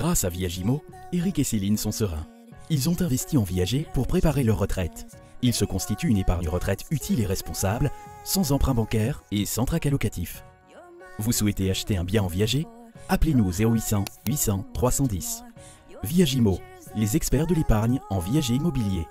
Grâce à Viagimo, Eric et Céline sont sereins. Ils ont investi en Viager pour préparer leur retraite. Il se constitue une épargne retraite utile et responsable, sans emprunt bancaire et sans trac allocatif. Vous souhaitez acheter un bien en Viager? Appelez-nous au 0800 800 310. Viagimo, les experts de l'épargne en viager immobilier.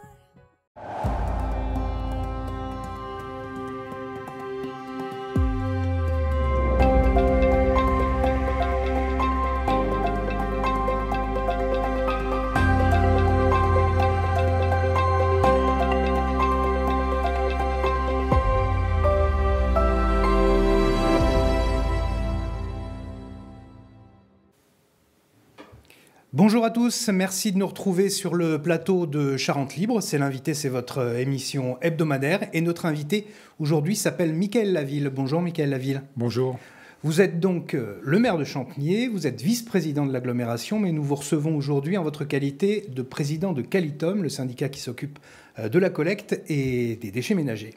Bonjour à tous, merci de nous retrouver sur le plateau de Charente Libre. C'est l'invité, c'est votre émission hebdomadaire. Et notre invité aujourd'hui s'appelle Michaël Laville. Bonjour Michaël Laville. Bonjour. Vous êtes donc le maire de Champniers, vous êtes vice-président de l'agglomération, mais nous vous recevons aujourd'hui en votre qualité de président de Qualitom, le syndicat qui s'occupe de la collecte et des déchets ménagers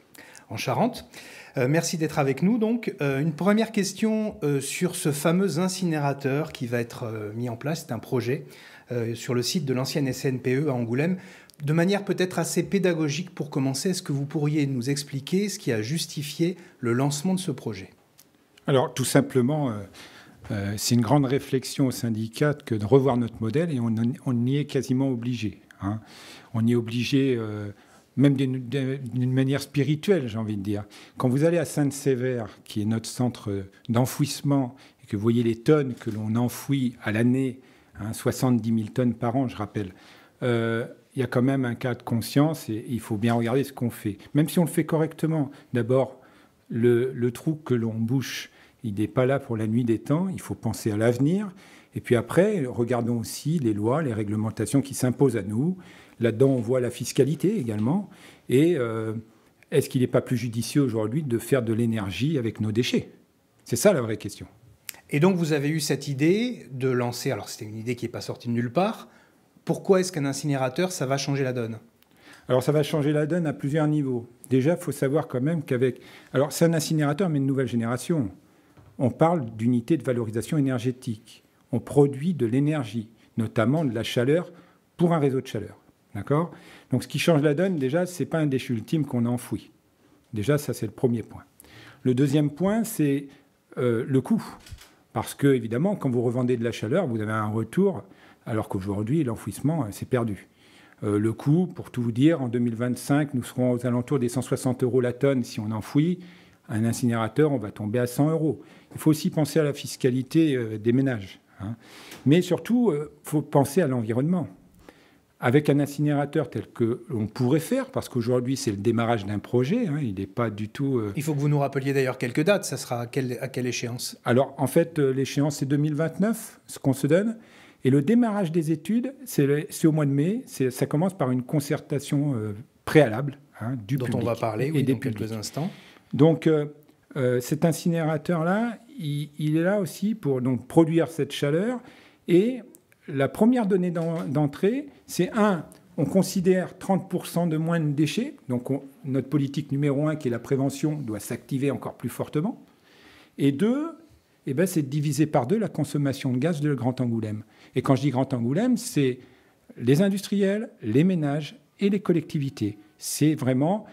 en Charente. Merci d'être avec nous. Donc, une première question sur ce fameux incinérateur qui va être mis en place. C'est un projet sur le site de l'ancienne SNPE à Angoulême. De manière peut-être assez pédagogique pour commencer, est-ce que vous pourriez nous expliquer ce qui a justifié le lancement de ce projet ? Alors, tout simplement, c'est une grande réflexion au syndicat que de revoir notre modèle et on y est quasiment obligé. Hein. On y est obligé... même d'une manière spirituelle, j'ai envie de dire. Quand vous allez à Sainte-Sévère, qui est notre centre d'enfouissement, et que vous voyez les tonnes que l'on enfouit à l'année, 70 000 tonnes par an, je rappelle, il y a quand même un cas de conscience et il faut bien regarder ce qu'on fait. Même si on le fait correctement, d'abord, le trou que l'on bouche, il n'est pas là pour la nuit des temps, il faut penser à l'avenir. Et puis après, regardons aussi les lois, les réglementations qui s'imposent à nous. Là-dedans, on voit la fiscalité également. Et est-ce qu'il n'est pas plus judicieux aujourd'hui de faire de l'énergie avec nos déchets ? C'est ça la vraie question. Et donc, vous avez eu cette idée de lancer... Alors, c'était une idée qui n'est pas sortie de nulle part. Pourquoi est-ce qu'un incinérateur, ça va changer la donne ? Alors, ça va changer la donne à plusieurs niveaux. Déjà, il faut savoir quand même qu'avec... Alors, c'est un incinérateur, mais de nouvelle génération. On parle d'unité de valorisation énergétique. On produit de l'énergie, notamment de la chaleur pour un réseau de chaleur. D'accord ? Donc, ce qui change la donne, déjà, ce n'est pas un déchet ultime qu'on enfouit. Déjà, ça, c'est le premier point. Le deuxième point, c'est le coût. Parce que, évidemment, quand vous revendez de la chaleur, vous avez un retour, alors qu'aujourd'hui, l'enfouissement, c'est perdu. Le coût, pour tout vous dire, en 2025, nous serons aux alentours des 160 € la tonne si on enfouit. Un incinérateur, on va tomber à 100 €. Il faut aussi penser à la fiscalité des ménages. Hein. Mais surtout, il faut penser à l'environnement. Avec un incinérateur tel que l'on pourrait faire, parce qu'aujourd'hui, c'est le démarrage d'un projet, hein, il n'est pas du tout... Il faut que vous nous rappeliez d'ailleurs quelques dates, ça sera à quelle échéance ? Alors, en fait, l'échéance, c'est 2029, ce qu'on se donne. Et le démarrage des études, c'est au mois de mai. Ça commence par une concertation préalable du public. Dont on va parler dans quelques instants. Donc, cet incinérateur-là, il est là aussi pour donc, produire cette chaleur. Et la première donnée d'entrée, c'est on considère 30% de moins de déchets. Donc, notre politique numéro 1, qui est la prévention, doit s'activer encore plus fortement. Et 2, c'est de diviser par 2 la consommation de gaz de Grand Angoulême. Et quand je dis Grand Angoulême, c'est les industriels, les ménages et les collectivités. C'est vraiment...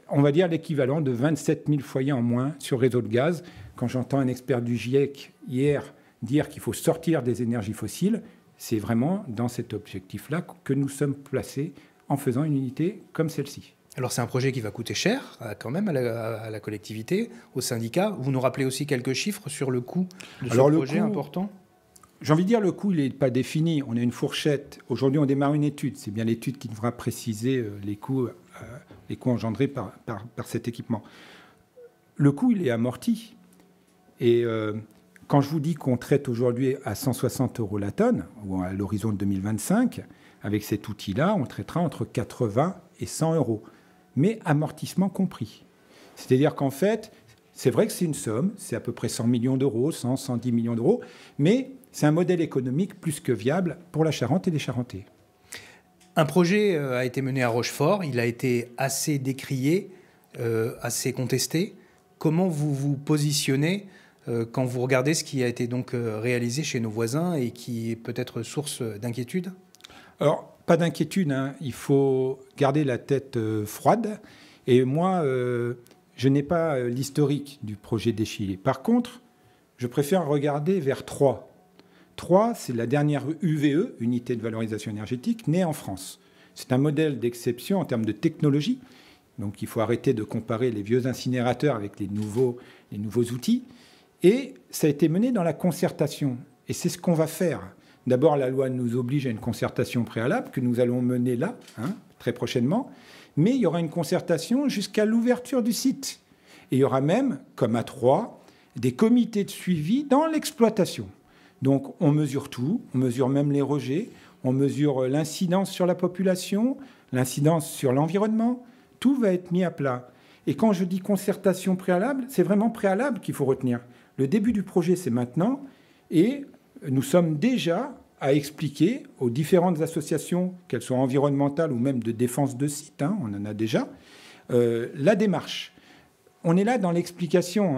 on va dire l'équivalent de 27 000 foyers en moins sur réseau de gaz. Quand j'entends un expert du GIEC hier dire qu'il faut sortir des énergies fossiles, c'est vraiment dans cet objectif-là que nous sommes placés en faisant une unité comme celle-ci. Alors c'est un projet qui va coûter cher quand même à la collectivité, au syndicat. Vous nous rappelez aussi quelques chiffres sur le coût de ce projet important ? J'ai envie de dire le coût, il n'est pas défini. On a une fourchette. Aujourd'hui, on démarre une étude. C'est bien l'étude qui devra préciser les coûts engendrés par cet équipement. Le coût, il est amorti. Et quand je vous dis qu'on traite aujourd'hui à 160 € la tonne, ou à l'horizon de 2025, avec cet outil-là, on traitera entre 80 et 100 €, mais amortissement compris. C'est-à-dire qu'en fait, c'est vrai que c'est une somme, c'est à peu près 100 millions d'euros, 100, 110 millions d'euros, mais c'est un modèle économique plus que viable pour la Charente et les Charentais. Un projet a été mené à Rochefort, il a été assez décrié, assez contesté. Comment vous vous positionnez quand vous regardez ce qui a été donc réalisé chez nos voisins et qui est peut-être source d'inquiétude? Alors, pas d'inquiétude, hein. Il faut garder la tête froide. Et moi, je n'ai pas l'historique du projet d'Échillais. Par contre, je préfère regarder vers Troyes. Troyes, c'est la dernière UVE, Unité de Valorisation Énergétique, née en France. C'est un modèle d'exception en termes de technologie. Donc, il faut arrêter de comparer les vieux incinérateurs avec les nouveaux outils. Et ça a été mené dans la concertation. Et c'est ce qu'on va faire. D'abord, la loi nous oblige à une concertation préalable que nous allons mener là, très prochainement. Mais il y aura une concertation jusqu'à l'ouverture du site. Et il y aura même, comme à Troyes, des comités de suivi dans l'exploitation. Donc, on mesure tout. On mesure même les rejets. On mesure l'incidence sur la population, l'incidence sur l'environnement. Tout va être mis à plat. Et quand je dis concertation préalable, c'est vraiment préalable qu'il faut retenir. Le début du projet, c'est maintenant. Et nous sommes déjà à expliquer aux différentes associations, qu'elles soient environnementales ou même de défense de site, on en a déjà, la démarche. On est là dans l'explication.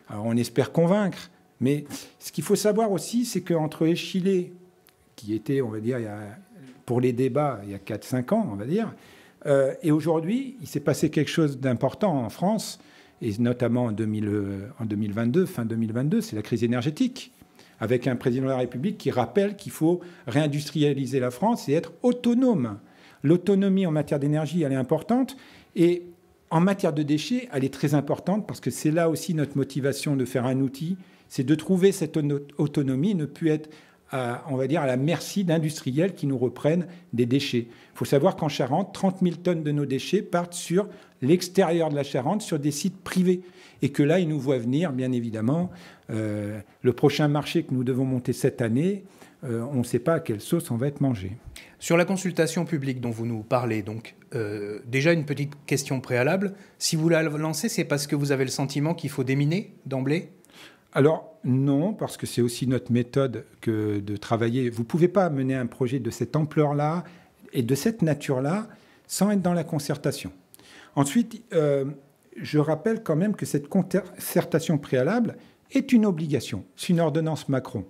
Alors on espère convaincre. Mais ce qu'il faut savoir aussi, c'est qu'entre Échillais, qui était, on va dire, pour les débats, il y a 4-5 ans, on va dire, et aujourd'hui, il s'est passé quelque chose d'important en France, et notamment en 2022, fin 2022, c'est la crise énergétique, avec un président de la République qui rappelle qu'il faut réindustrialiser la France et être autonome. L'autonomie en matière d'énergie, elle est importante, et en matière de déchets, elle est très importante, parce que c'est là aussi notre motivation de faire un outil, c'est de trouver cette autonomie, ne plus être on va dire, à la merci d'industriels qui nous reprennent des déchets. Il faut savoir qu'en Charente, 30 000 tonnes de nos déchets partent sur l'extérieur de la Charente, sur des sites privés. Et que là, ils nous voient venir, bien évidemment. Le prochain marché que nous devons monter cette année, on ne sait pas à quelle sauce on va être mangé. Sur la consultation publique dont vous nous parlez, donc, déjà une petite question préalable. Si vous la lancez, c'est parce que vous avez le sentiment qu'il faut déminer d'emblée ? Alors non, parce que c'est aussi notre méthode que de travailler. Vous ne pouvez pas mener un projet de cette ampleur-là et de cette nature-là sans être dans la concertation. Ensuite, je rappelle quand même que cette concertation préalable est une obligation. C'est une ordonnance Macron.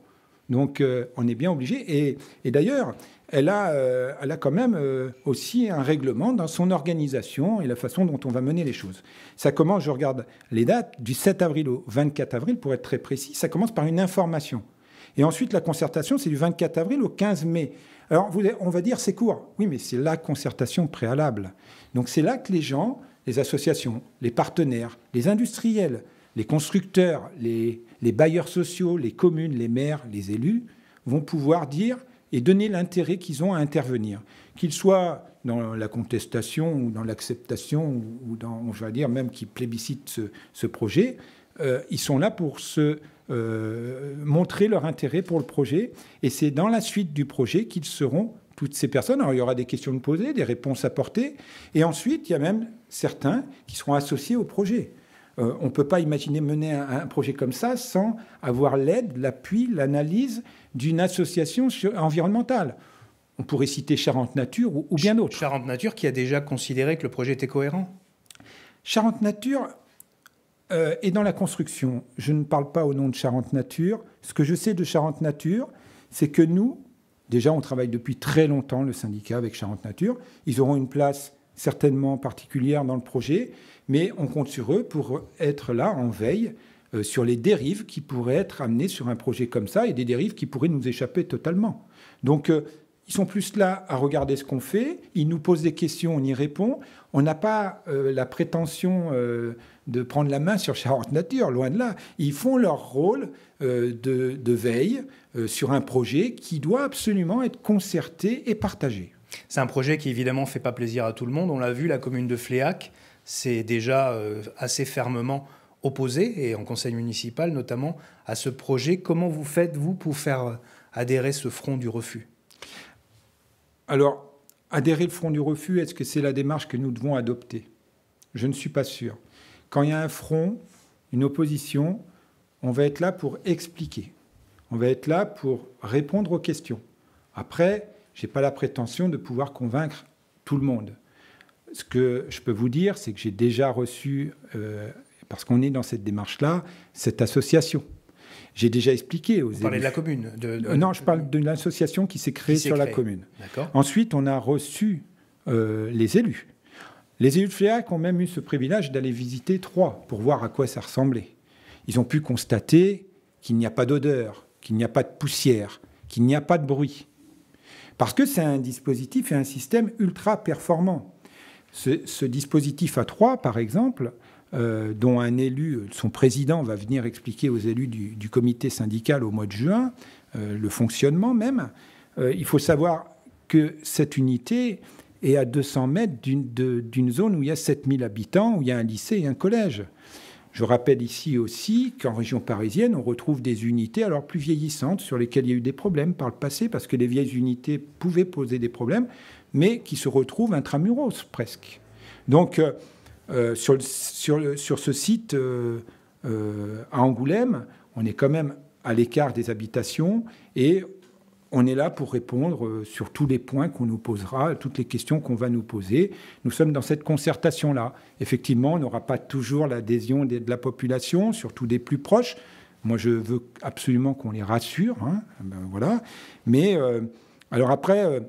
Donc on est bien obligé. Et d'ailleurs, elle a quand même aussi un règlement dans son organisation et la façon dont on va mener les choses. Ça commence, je regarde les dates, du 7 avril au 24 avril, pour être très précis, ça commence par une information. Et ensuite, la concertation, c'est du 24 avril au 15 mai. Alors, on va dire, c'est court. Oui, mais c'est la concertation préalable. Donc c'est là que les gens, les associations, les partenaires, les industriels, les constructeurs, les bailleurs sociaux, les communes, les maires, les élus, vont pouvoir dire et donner l'intérêt qu'ils ont à intervenir, qu'ils soient dans la contestation ou dans l'acceptation ou dans, je vais dire, même qui plébiscitent ce projet. Ils sont là pour montrer leur intérêt pour le projet. Et c'est dans la suite du projet qu'ils seront toutes ces personnes. Alors, il y aura des questions posées, des réponses apportées. Et ensuite, il y a même certains qui seront associés au projet. On ne peut pas imaginer mener un projet comme ça sans avoir l'aide, l'appui, l'analyse d'une association environnementale. On pourrait citer Charente Nature ou bien d'autres. Charente Nature qui a déjà considéré que le projet était cohérent. Charente Nature est dans la construction. Je ne parle pas au nom de Charente Nature. Ce que je sais de Charente Nature, c'est que nous, déjà on travaille depuis très longtemps, le syndicat, avec Charente Nature. Ils auront une place certainement particulière dans le projet, mais on compte sur eux pour être là en veille sur les dérives qui pourraient être amenées sur un projet comme ça et des dérives qui pourraient nous échapper totalement. Donc, ils sont plus là à regarder ce qu'on fait, ils nous posent des questions, on y répond. On n'a pas la prétention de prendre la main sur Charente Nature, loin de là. Ils font leur rôle de veille sur un projet qui doit absolument être concerté et partagé. C'est un projet qui, évidemment, ne fait pas plaisir à tout le monde. On l'a vu, la commune de Fléac s'est déjà assez fermement opposée, et en conseil municipal notamment, à ce projet. Comment vous faites, vous, pour faire adhérer ce front du refus ? Alors, adhérer le front du refus, est-ce que c'est la démarche que nous devons adopter ? Je ne suis pas sûr. Quand il y a un front, une opposition, on va être là pour expliquer. On va être là pour répondre aux questions. Après, je n'ai pas la prétention de pouvoir convaincre tout le monde. Ce que je peux vous dire, c'est que j'ai déjà reçu, parce qu'on est dans cette démarche-là, cette association. J'ai déjà expliqué aux élus. Vous parlez de la commune Non, je parle de l'association qui s'est créée sur la commune. Ensuite, on a reçu les élus. Les élus de Fléac ont même eu ce privilège d'aller visiter Troyes pour voir à quoi ça ressemblait. Ils ont pu constater qu'il n'y a pas d'odeur, qu'il n'y a pas de poussière, qu'il n'y a pas de bruit. Parce que c'est un dispositif et un système ultra performant. Ce dispositif à Troyes, par exemple, dont un élu, son président, va venir expliquer aux élus du comité syndical au mois de juin, le fonctionnement même, il faut savoir que cette unité est à 200 mètres d'une zone où il y a 7000 habitants, où il y a un lycée et un collège. Je rappelle ici aussi qu'en région parisienne, on retrouve des unités alors plus vieillissantes sur lesquelles il y a eu des problèmes par le passé, parce que les vieilles unités pouvaient poser des problèmes, mais qui se retrouvent intramuros presque. Donc, sur ce site à Angoulême, on est quand même à l'écart des habitations et on est là pour répondre sur tous les points qu'on nous posera, toutes les questions qu'on va nous poser. Nous sommes dans cette concertation-là. Effectivement, on n'aura pas toujours l'adhésion de la population, surtout des plus proches. Moi, je veux absolument qu'on les rassure. Hein. Ben, voilà. Mais alors après,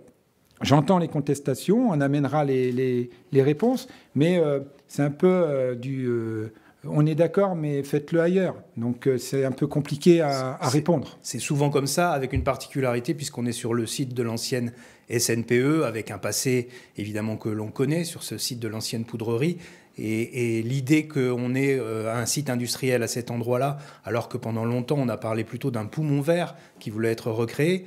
j'entends les contestations, on amènera les réponses, mais c'est un peu on est d'accord, mais faites-le ailleurs. Donc, c'est un peu compliqué à répondre. C'est souvent comme ça, avec une particularité, puisqu'on est sur le site de l'ancienne SNPE, avec un passé, évidemment, que l'on connaît, sur ce site de l'ancienne poudrerie. Et l'idée qu'on ait un site industriel à cet endroit-là, alors que pendant longtemps, on a parlé plutôt d'un poumon vert qui voulait être recréé,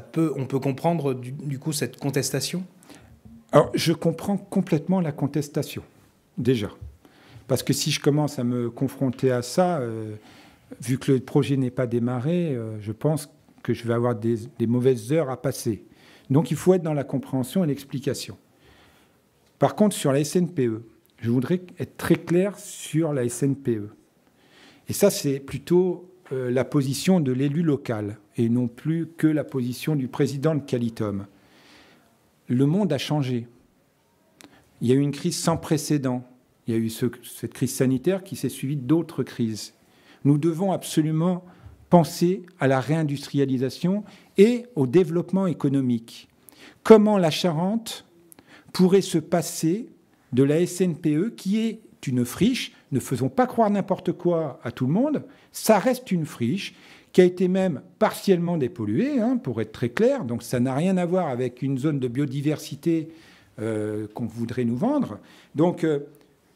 on peut comprendre, du coup, cette contestation ? Alors, je comprends complètement la contestation, déjà. Parce que si je commence à me confronter à ça, vu que le projet n'est pas démarré, je pense que je vais avoir des mauvaises heures à passer. Donc il faut être dans la compréhension et l'explication. Par contre, sur la SNPE, je voudrais être très clair sur la SNPE. Et ça, c'est plutôt la position de l'élu local, et non plus que la position du président de Qualitum. Le monde a changé. Il y a eu une crise sans précédent. Il y a eu cette crise sanitaire qui s'est suivie d'autres crises. Nous devons absolument penser à la réindustrialisation et au développement économique. Comment la Charente pourrait se passer de la SNPE, qui est une friche, ne faisons pas croire n'importe quoi à tout le monde, ça reste une friche qui a été même partiellement dépolluée, hein, pour être très clair, donc ça n'a rien à voir avec une zone de biodiversité qu'on voudrait nous vendre. Donc,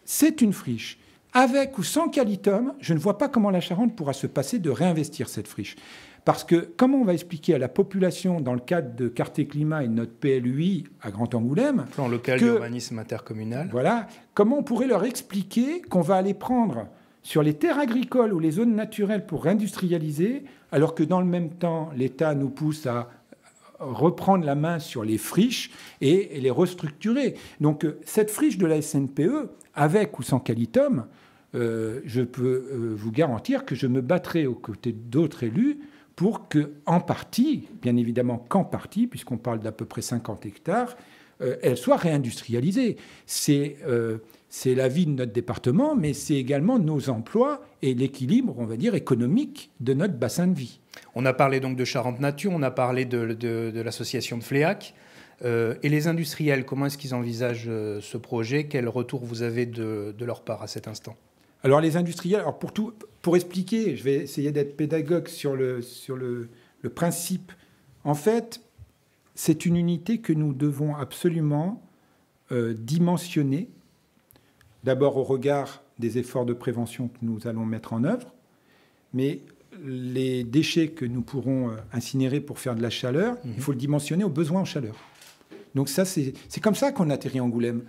c'est une friche. Avec ou sans Qualitum, je ne vois pas comment la Charente pourra se passer de réinvestir cette friche. Parce que comment on va expliquer à la population, dans le cadre de Quartier Climat et de notre PLUI à Grand Angoulême... Plan local d'urbanisme intercommunal. Voilà. Comment on pourrait leur expliquer qu'on va aller prendre sur les terres agricoles ou les zones naturelles pour réindustrialiser, alors que dans le même temps, l'État nous pousse à reprendre la main sur les friches et les restructurer. Donc cette friche de la SNPE, avec ou sans Qualitum, je peux vous garantir que je me battrai aux côtés d'autres élus pour que, en partie, bien évidemment qu'en partie, puisqu'on parle d'à peu près 50 hectares, elle soit réindustrialisée. C'est la vie de notre département, mais c'est également nos emplois et l'équilibre, on va dire, économique de notre bassin de vie. On a parlé donc de Charente Nature, on a parlé de l'association de Fléac. Et les industriels, comment est-ce qu'ils envisagent ce projet ? Quel retour vous avez de leur part à cet instant ? Alors les industriels, pour expliquer, je vais essayer d'être pédagogue sur le principe. En fait, c'est une unité que nous devons absolument dimensionner, d'abord au regard des efforts de prévention que nous allons mettre en œuvre, mais les déchets que nous pourrons incinérer pour faire de la chaleur, il faut le dimensionner aux besoins en chaleur. Donc ça, c'est comme ça qu'on atterrit à Angoulême.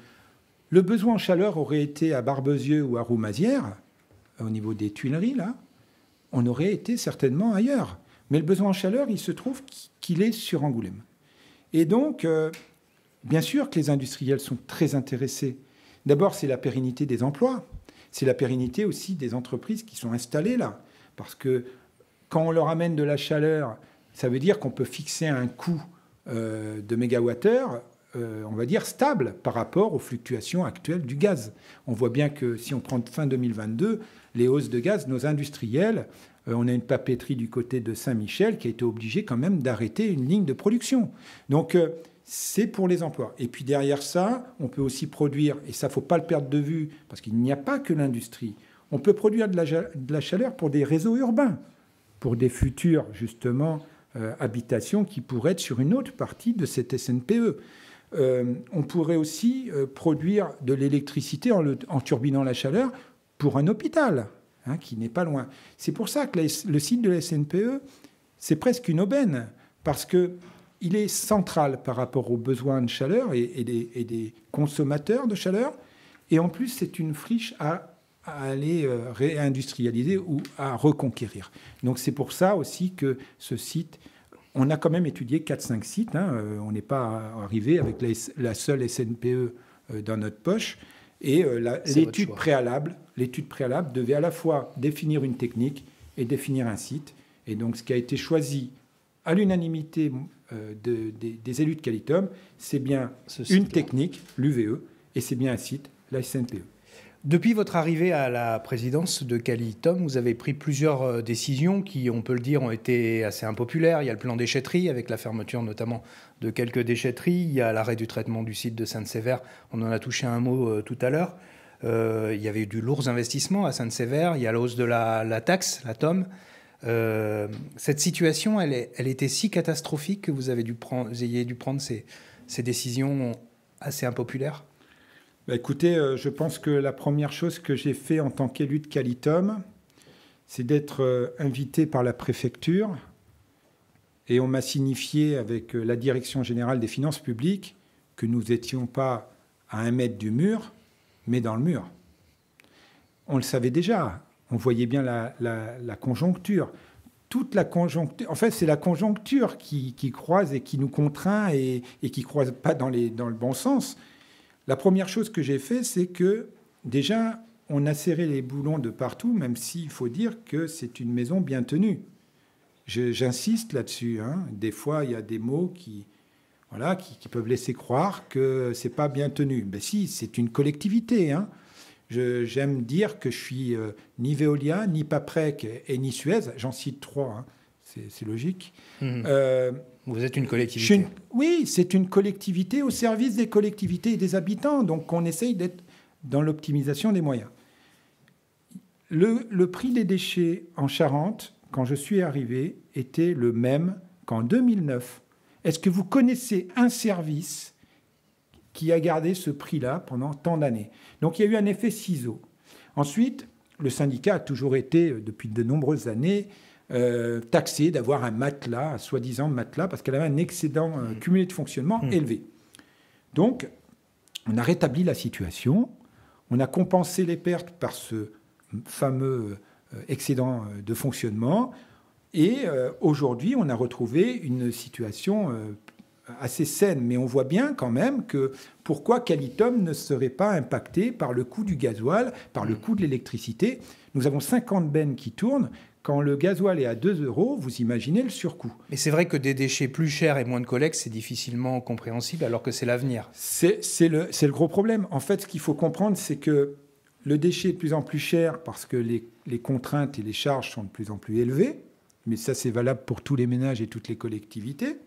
Le besoin en chaleur aurait été à Barbezieux ou à Roumazières, au niveau des Tuileries, là, on aurait été certainement ailleurs. Mais le besoin en chaleur, il se trouve qu'il est sur Angoulême. Et donc, bien sûr que les industriels sont très intéressés. D'abord, c'est la pérennité des emplois. C'est la pérennité aussi des entreprises qui sont installées là. Parce que quand on leur amène de la chaleur, ça veut dire qu'on peut fixer un coût de mégawattheure on va dire, stable par rapport aux fluctuations actuelles du gaz. On voit bien que si on prend fin 2022, les hausses de gaz, nos industriels, on a une papeterie du côté de Saint-Michel qui a été obligée quand même d'arrêter une ligne de production. Donc, c'est pour les emplois. Et puis derrière ça, on peut aussi produire, et ça, il ne faut pas le perdre de vue, parce qu'il n'y a pas que l'industrie. On peut produire de la chaleur pour des réseaux urbains, pour des futures, justement, habitations qui pourraient être sur une autre partie de cette SNPE. On pourrait aussi produire de l'électricité en turbinant la chaleur pour un hôpital, qui n'est pas loin. C'est pour ça que le site de la SNPE, c'est presque une aubaine, parce qu'il est central par rapport aux besoins de chaleur et des consommateurs de chaleur. Et en plus, c'est une friche à aller réindustrialiser ou à reconquérir. Donc c'est pour ça aussi que ce site... On a quand même étudié 4-5 sites. On n'est pas arrivé avec la seule SNPE dans notre poche. Et l'étude préalable devait à la fois définir une technique et définir un site. Et donc, ce qui a été choisi à l'unanimité des élus de Qualitum, c'est bien une technique, l'UVE, et c'est bien un site, la SNPE. Depuis votre arrivée à la présidence de Qualitum, vous avez pris plusieurs décisions qui, on peut le dire, ont été assez impopulaires. Il y a le plan déchetterie, avec la fermeture notamment de quelques déchetteries. Il y a l'arrêt du traitement du site de Sainte-Sévère. On en a touché un mot tout à l'heure. Il y avait eu de lourds investissements à Sainte-Sévère. Il y a la hausse de la taxe, la TOM. Cette situation, elle était si catastrophique que vous ayez dû prendre ces décisions assez impopulaires. Écoutez, je pense que la première chose que j'ai fait en tant qu'élu de Qualitum, c'est d'être invité par la préfecture et on m'a signifié avec la Direction générale des finances publiques que nous n'étions pas à 1 mètre du mur, mais dans le mur. On le savait déjà, on voyait bien la conjoncture. Toute la conjoncture, en fait, c'est la conjoncture qui croise et qui nous contraint et qui ne croise pas dans le bon sens. La première chose que j'ai fait, c'est que déjà, on a serré les boulons de partout, même s'il faut dire que c'est une maison bien tenue. J'insiste là-dessus. Des fois, il y a des mots qui peuvent laisser croire que c'est pas bien tenu. Ben si, c'est une collectivité. J'aime dire que je suis ni Veolia, ni Paprec et ni Suez. J'en cite 3. C'est logique. Vous êtes une collectivité. Oui, c'est une collectivité au service des collectivités et des habitants. Donc, on essaye d'être dans l'optimisation des moyens. Le prix des déchets en Charente, quand je suis arrivé, était le même qu'en 2009. Est-ce que vous connaissez un service qui a gardé ce prix-là pendant tant d'années? Donc, il y a eu un effet ciseau. Ensuite, le syndicat a toujours été, depuis de nombreuses années, taxé d'avoir un matelas, un soi-disant matelas, parce qu'elle avait un excédent cumulé de fonctionnement élevé. Donc, on a rétabli la situation, on a compensé les pertes par ce fameux excédent de fonctionnement, et aujourd'hui, on a retrouvé une situation assez saine. Mais on voit bien quand même que pourquoi Qualitum ne serait pas impacté par le coût du gasoil, par le coût de l'électricité. Nous avons 50 bennes qui tournent. Quand le gasoil est à 2 €, vous imaginez le surcoût. Mais c'est vrai que des déchets plus chers et moins de collecte, c'est difficilement compréhensible alors que c'est l'avenir. C'est le gros problème. En fait, ce qu'il faut comprendre, c'est que le déchet est de plus en plus cher parce que les contraintes et les charges sont de plus en plus élevées. Mais ça, c'est valable pour tous les ménages et toutes les collectivités.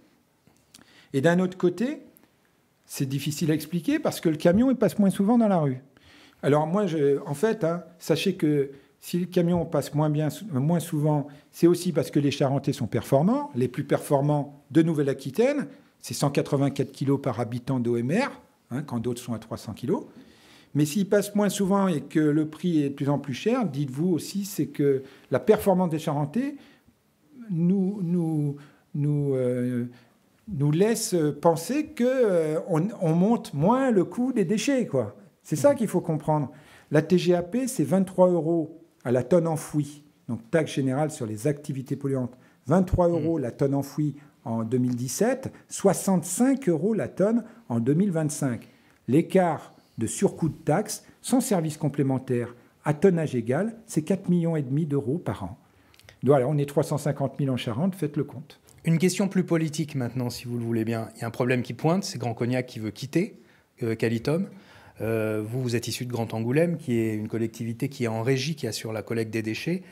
Et d'un autre côté, c'est difficile à expliquer parce que le camion, il passe moins souvent dans la rue. Alors moi, sachez que si le camion passe moins souvent, c'est aussi parce que les Charentais sont performants. Les plus performants de Nouvelle-Aquitaine, c'est 184 kg par habitant d'OMR, quand d'autres sont à 300 kg. Mais s'ils passent moins souvent et que le prix est de plus en plus cher, dites-vous aussi, c'est que la performance des Charentais nous laisse penser qu'on monte moins le coût des déchets, quoi. C'est ça qu'il faut comprendre. La TGAP, c'est 23 € à la tonne enfouie, donc taxe générale sur les activités polluantes. 23 € la tonne enfouie en 2017, 65 € la tonne en 2025. L'écart de surcoût de taxe, sans service complémentaire, à tonnage égal, c'est 4,5 millions d'euros par an. Voilà, on est 350 000 en Charente, faites le compte. Une question plus politique maintenant, si vous le voulez bien. Il y a un problème qui pointe, c'est Grand Cognac qui veut quitter Qualitum. Vous êtes issu de Grand Angoulême, qui est une collectivité qui est en régie, qui assure la collecte des déchets,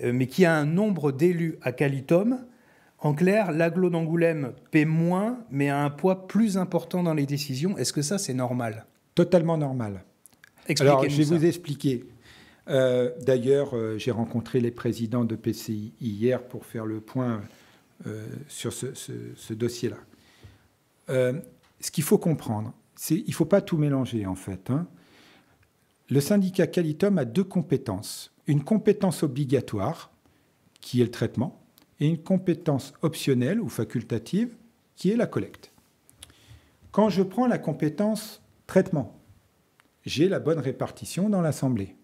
mais qui a un nombre d'élus à Qualitum. En clair, l'agglo d'Angoulême paie moins, mais a un poids plus important dans les décisions. Est-ce que ça, c'est normal? Totalement normal. Expliquez-nous Alors, je vais ça. vous expliquer. D'ailleurs, j'ai rencontré les présidents de PCI hier pour faire le point sur ce dossier-là. Ce qu'il faut comprendre, il ne faut pas tout mélanger, en fait. Le syndicat Qualitum a deux compétences. Une compétence obligatoire, qui est le traitement, et une compétence optionnelle ou facultative, qui est la collecte. Quand je prends la compétence traitement, j'ai la bonne répartition dans l'Assemblée.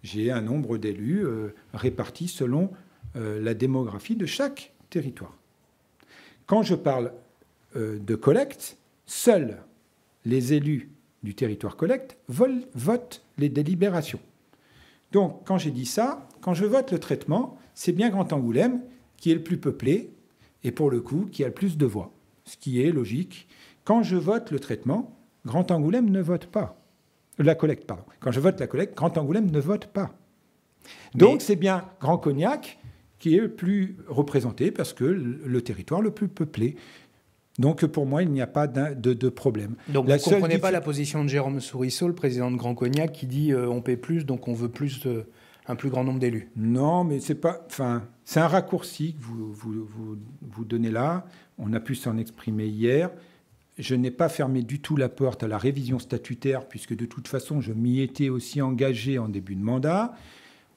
J'ai un nombre d'élus répartis selon la démographie de chaque territoire. Quand je parle de collecte, seuls les élus du territoire collecte votent les délibérations. Donc, quand j'ai dit ça, quand je vote le traitement, c'est bien Grand Angoulême qui est le plus peuplé et pour le coup qui a le plus de voix, ce qui est logique. Quand je vote le traitement, Grand Angoulême ne vote pas. La collecte, pardon. Quand je vote la collecte, Grand Angoulême ne vote pas. Donc, c'est bien Grand Cognac qui est le plus représenté parce que le territoire le plus peuplé. Donc, pour moi, il n'y a pas de problème. Donc, vous ne comprenez pas la position de Jérôme Sourisseau, le président de Grand Cognac, qui dit on paie plus, donc on veut un plus grand nombre d'élus. Non, mais c'est pas. Enfin, c'est un raccourci que vous donnez là. On a pu s'en exprimer hier. Je n'ai pas fermé du tout la porte à la révision statutaire, puisque de toute façon, je m'y étais aussi engagé en début de mandat.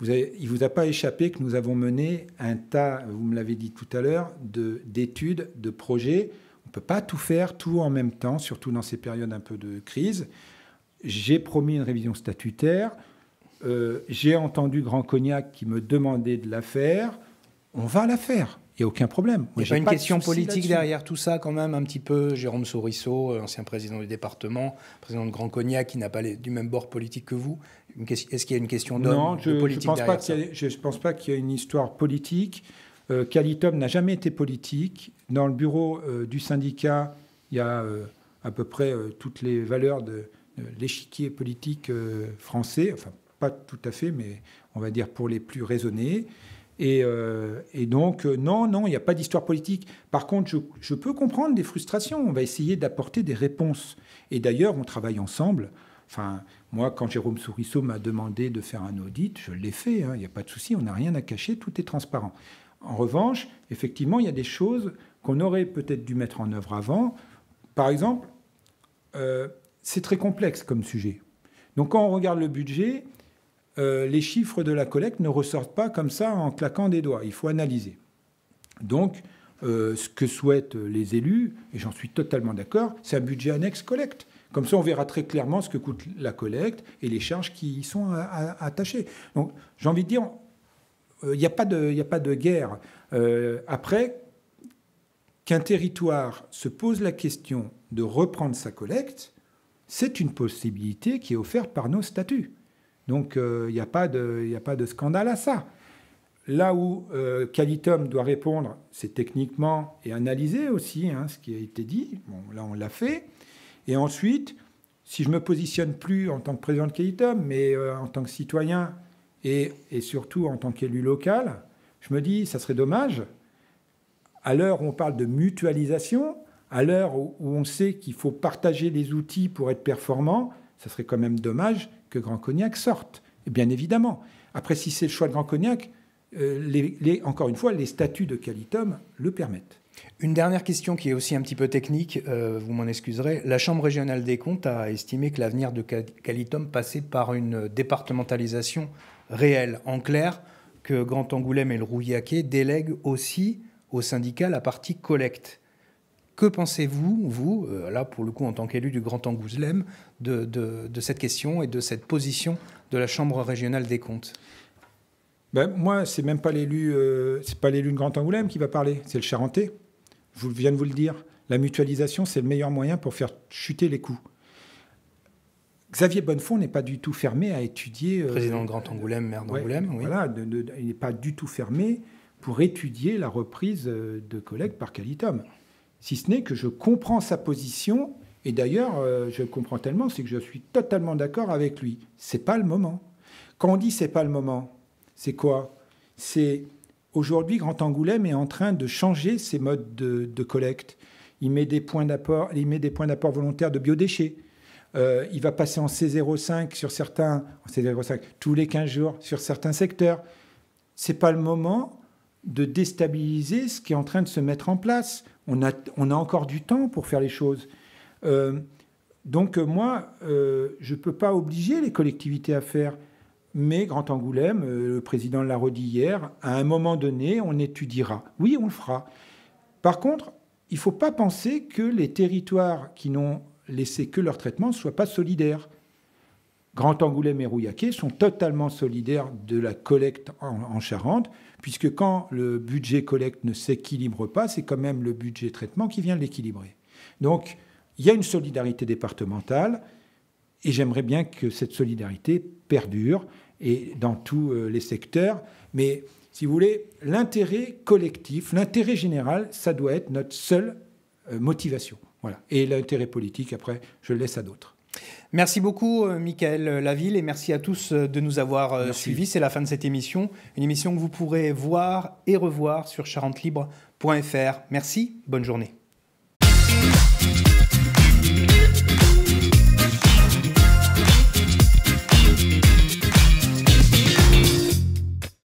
Il ne vous a pas échappé que nous avons mené un tas, vous me l'avez dit tout à l'heure, d'études, de projets. On ne peut pas tout faire, tout en même temps, surtout dans ces périodes un peu de crise. J'ai promis une révision statutaire. J'ai entendu Grand Cognac qui me demandait de la faire. On va la faire. Il n'y a aucun problème. Il n'y a pas une question politique derrière tout ça, quand même, un petit peu? Jérôme Sourisseau, ancien président du département, président de Grand Cognac, qui n'a pas du même bord politique que vous. Est-ce qu'il y a une question d'homme, de politique derrière ça? Je ne pense pas qu'il y ait une histoire politique. Qualitum n'a jamais été politique. Dans le bureau du syndicat, il y a à peu près toutes les valeurs de l'échiquier politique français. Enfin, pas tout à fait, mais on va dire pour les plus raisonnés. Et donc, non, il n'y a pas d'histoire politique. Par contre, je peux comprendre des frustrations. On va essayer d'apporter des réponses. Et d'ailleurs, on travaille ensemble. Enfin, moi, quand Jérôme Sourisseau m'a demandé de faire un audit, je l'ai fait. Il n'y a pas de souci, on n'a rien à cacher, tout est transparent. En revanche, effectivement, il y a des choses qu'on aurait peut-être dû mettre en œuvre avant. Par exemple, c'est très complexe comme sujet. Donc, quand on regarde le budget, les chiffres de la collecte ne ressortent pas comme ça en claquant des doigts. Il faut analyser. Donc, ce que souhaitent les élus, et j'en suis totalement d'accord, c'est un budget annexe collecte. Comme ça, on verra très clairement ce que coûte la collecte et les charges qui y sont attachées. Donc, j'ai envie de dire, il n'y a pas de guerre. Après, qu'un territoire se pose la question de reprendre sa collecte, c'est une possibilité qui est offerte par nos statuts. Donc, il n'y a pas de scandale à ça. Là où Qualitum doit répondre, c'est techniquement et analyser aussi ce qui a été dit. Bon, là, on l'a fait. Et ensuite, si je me positionne plus en tant que président de Qualitum, mais en tant que citoyen et surtout en tant qu'élu local, je me dis, ça serait dommage, à l'heure où on parle de mutualisation, à l'heure où on sait qu'il faut partager les outils pour être performant, ça serait quand même dommage que Grand Cognac sorte. Et bien évidemment. Après, si c'est le choix de Grand Cognac, encore une fois, les statuts de Qualitum le permettent. Une dernière question qui est aussi un petit peu technique, vous m'en excuserez. La Chambre régionale des comptes a estimé que l'avenir de Qualitum passait par une départementalisation réelle. En clair, que Grand Angoulême et le Rouillaquet délèguent aussi au syndicat la partie collecte. Que pensez-vous, vous, là pour le coup en tant qu'élu du Grand Angoulême, de cette question et de cette position de la Chambre régionale des comptes? Moi, c'est même pas l'élu de Grand Angoulême qui va parler, c'est le Charentais. Je viens de vous le dire. La mutualisation, c'est le meilleur moyen pour faire chuter les coûts. Xavier Bonnefond n'est pas du tout fermé à étudier... Président de Grand Angoulême, maire d'Angoulême, oui. Voilà, il n'est pas du tout fermé pour étudier la reprise de collecte par Qualitum. Si ce n'est que je comprends sa position, et d'ailleurs, je le comprends tellement, c'est que je suis totalement d'accord avec lui. C'est pas le moment. Quand on dit c'est pas le moment, c'est quoi? C'est aujourd'hui, Grand Angoulême est en train de changer ses modes de collecte. Il met des points d'apport volontaires de biodéchets. Il va passer en C05 sur certains, en C05 tous les 15 jours sur certains secteurs. C'est pas le moment de déstabiliser ce qui est en train de se mettre en place. On a encore du temps pour faire les choses. Donc moi, je ne peux pas obliger les collectivités à faire. Mais Grand Angoulême, le président l'a redit hier, à un moment donné, on étudiera. Oui, on le fera. Par contre, il ne faut pas penser que les territoires qui n'ont laissé que leur traitement ne soient pas solidaires. Grand Angoulême et Rouillaquet sont totalement solidaires de la collecte en Charente, puisque quand le budget collecte ne s'équilibre pas, c'est quand même le budget traitement qui vient l'équilibrer. Donc, il y a une solidarité départementale, et j'aimerais bien que cette solidarité perdure et dans tous les secteurs. Mais, si vous voulez, l'intérêt collectif, l'intérêt général, ça doit être notre seule motivation. Voilà. Et l'intérêt politique, après, je le laisse à d'autres. Merci beaucoup, Michaël Laville, et merci à tous de nous avoir suivis. C'est la fin de cette émission, une émission que vous pourrez voir et revoir sur charentelibre.fr. Merci, bonne journée.